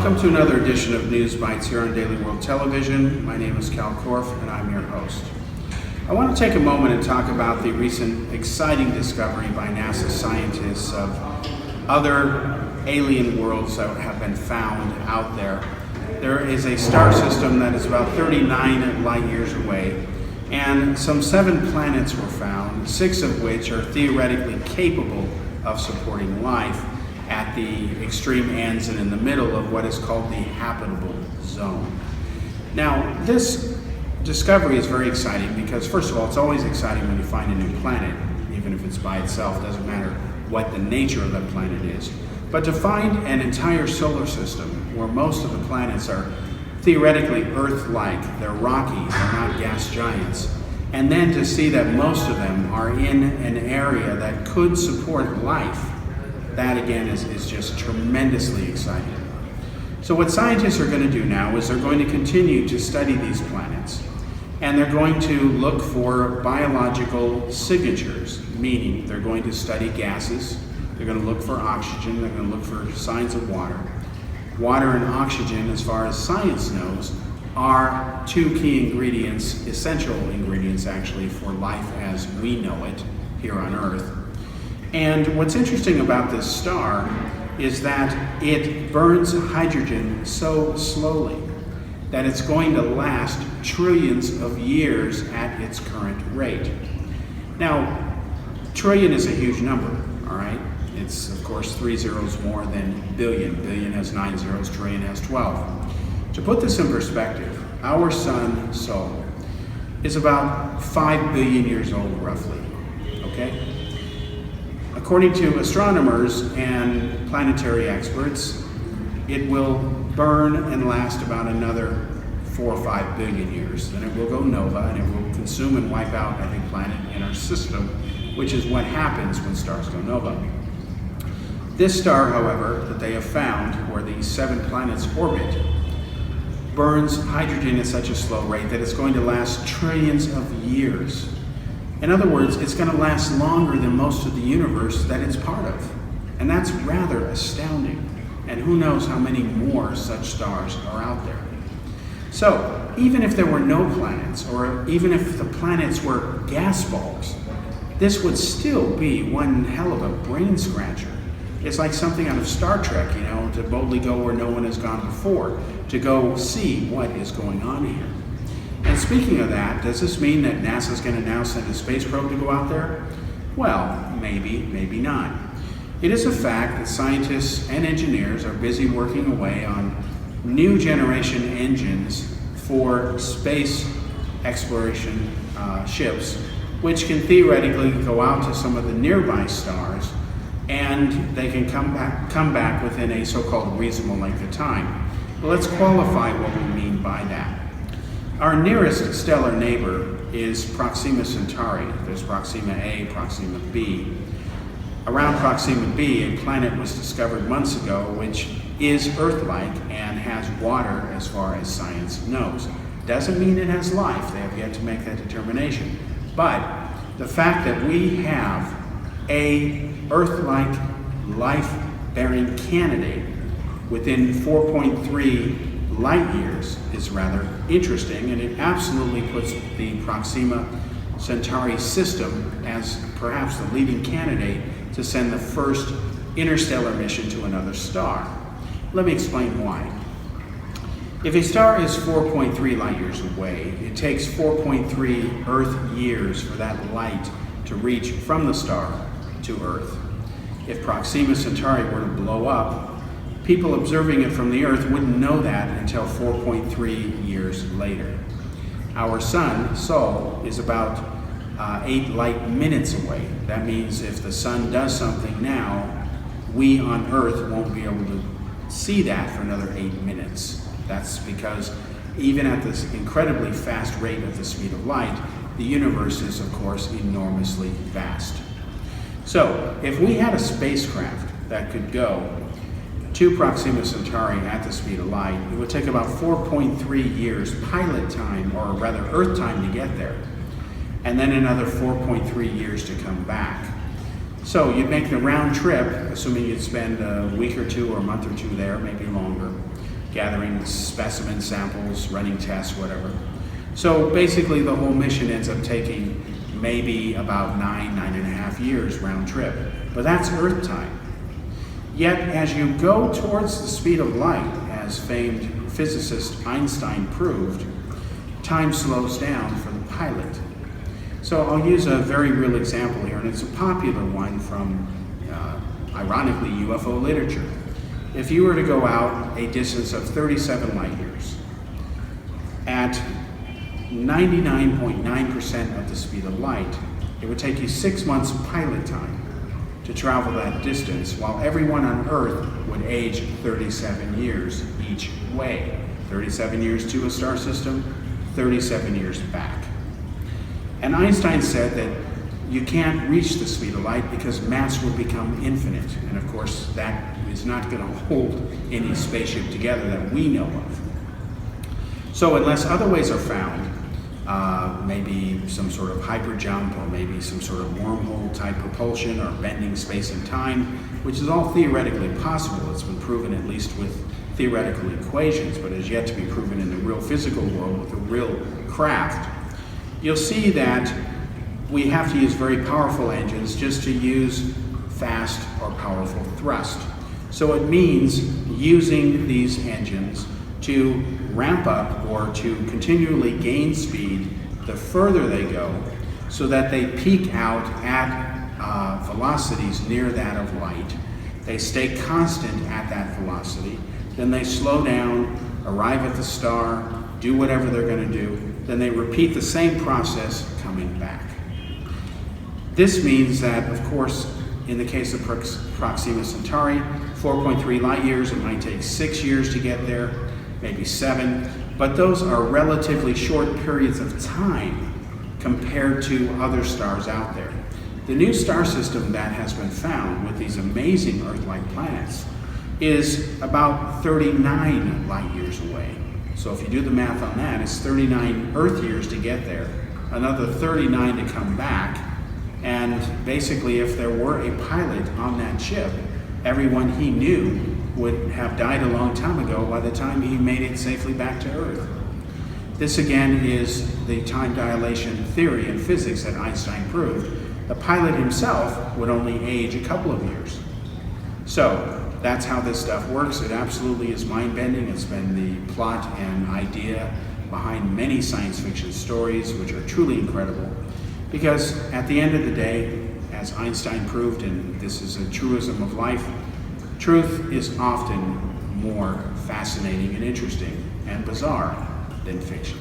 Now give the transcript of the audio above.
Welcome to another edition of News Bites here on Daily World Television. My name is Kal Korff and I'm your host. I want to take a moment and talk about the recent exciting discovery by NASA scientists of other alien worlds that have been found out there. There is a star system that is about 39 light years away, and some 7 planets were found, 6 of which are theoretically capable of supporting life at the extreme ends and in the middle of what is called the habitable zone. Now, this discovery is very exciting because, first of all, it's always exciting when you find a new planet, even if it's by itself. It doesn't matter what the nature of that planet is. But to find an entire solar system where most of the planets are theoretically Earth-like, they're rocky, they're not gas giants, and then to see that most of them are in an area that could support life, that again is just tremendously exciting. So what scientists are going to do now is they're going to continue to study these planets, and they're going to look for biological signatures, meaning they're going to study gases, they're going to look for oxygen, they're going to look for signs of water. Water and oxygen, as far as science knows, are 2 key ingredients, essential ingredients actually, for life as we know it here on Earth. And what's interesting about this star is that it burns hydrogen so slowly that it's going to last trillions of years at its current rate. Now, trillion is a huge number, all right? It's, of course, 3 zeros more than billion. Billion has 9 zeros, trillion has 12. To put this in perspective, our sun, Sol, is about 5 billion years old, roughly, okay? According to astronomers and planetary experts, it will burn and last about another 4 or 5 billion years. Then it will go nova and it will consume and wipe out every planet in our system, which is what happens when stars go nova. This star, however, that they have found, where these 7 planets orbit, burns hydrogen at such a slow rate that it's going to last trillions of years. In other words, it's going to last longer than most of the universe that it's part of. And that's rather astounding. And who knows how many more such stars are out there. So, even if there were no planets, or even if the planets were gas balls, this would still be one hell of a brain scratcher. It's like something out of Star Trek, to boldly go where no one has gone before, to go see what is going on here. And speaking of that, does this mean that NASA's going to now send a space probe to go out there? Well, maybe, maybe not. It is a fact that scientists and engineers are busy working away on new generation engines for space exploration ships, which can theoretically go out to some of the nearby stars, and they can come back within a so-called reasonable length of time. But let's qualify what we mean by that. Our nearest stellar neighbor is Proxima Centauri. There's Proxima A, Proxima B. Around Proxima B, a planet was discovered months ago which is Earth-like and has water as far as science knows. Doesn't mean it has life. They have yet to make that determination. But the fact that we have a Earth-like life-bearing candidate within 4.3 light years is rather interesting, and it absolutely puts the Proxima Centauri system as perhaps the leading candidate to send the first interstellar mission to another star. Let me explain why. If a star is 4.3 light years away, it takes 4.3 Earth years for that light to reach from the star to Earth. If Proxima Centauri were to blow up, people observing it from the Earth wouldn't know that until 4.3 years later. Our sun, Sol, is about 8 light minutes away. That means if the sun does something now, we on Earth won't be able to see that for another 8 minutes. That's because even at this incredibly fast rate of the speed of light, the universe is, of course, enormously vast. So, if we had a spacecraft that could go to Proxima Centauri at the speed of light, it would take about 4.3 years pilot time, or rather Earth time, to get there, and then another 4.3 years to come back. So you'd make the round trip, assuming you'd spend a week or two or a month or two there, maybe longer, gathering specimen samples, running tests, whatever. So basically the whole mission ends up taking maybe about 9.5 years round trip, but that's Earth time. Yet as you go towards the speed of light, as famed physicist Einstein proved, time slows down for the pilot. So I'll use a very real example here, and it's a popular one from, ironically, UFO literature. If you were to go out a distance of 37 light years at 99.9% of the speed of light, it would take you 6 months of pilot time to travel that distance, while everyone on Earth would age 37 years each way. 37 years to a star system, 37 years back. And Einstein said that you can't reach the speed of light because mass would become infinite. And of course, that is not going to hold any spaceship together that we know of. So unless other ways are found, maybe some sort of hyper jump, or maybe some sort of wormhole type propulsion, or bending space and time, which is all theoretically possible. It's been proven at least with theoretical equations, but is yet to be proven in the real physical world with a real craft. You'll see that we have to use very powerful engines just to use fast or powerful thrust. So it means using these engines to ramp up or to continually gain speed the further they go, so that they peak out at velocities near that of light. They stay constant at that velocity, then they slow down, arrive at the star, do whatever they're going to do, then they repeat the same process coming back. This means that, of course, in the case of Proxima Centauri, 4.3 light years, it might take 6 years to get there, maybe 7, but those are relatively short periods of time compared to other stars out there. The new star system that has been found with these amazing Earth-like planets is about 39 light years away. So if you do the math on that, it's 39 Earth years to get there, another 39 to come back, and basically if there were a pilot on that ship, everyone he knew would have died a long time ago by the time he made it safely back to Earth. This again is the time dilation theory in physics that Einstein proved. The pilot himself would only age a couple of years. So that's how this stuff works. It absolutely is mind-bending. It's been the plot and idea behind many science fiction stories, which are truly incredible. Because at the end of the day, as Einstein proved, and this is a truism of life, truth is often more fascinating and interesting and bizarre than fiction.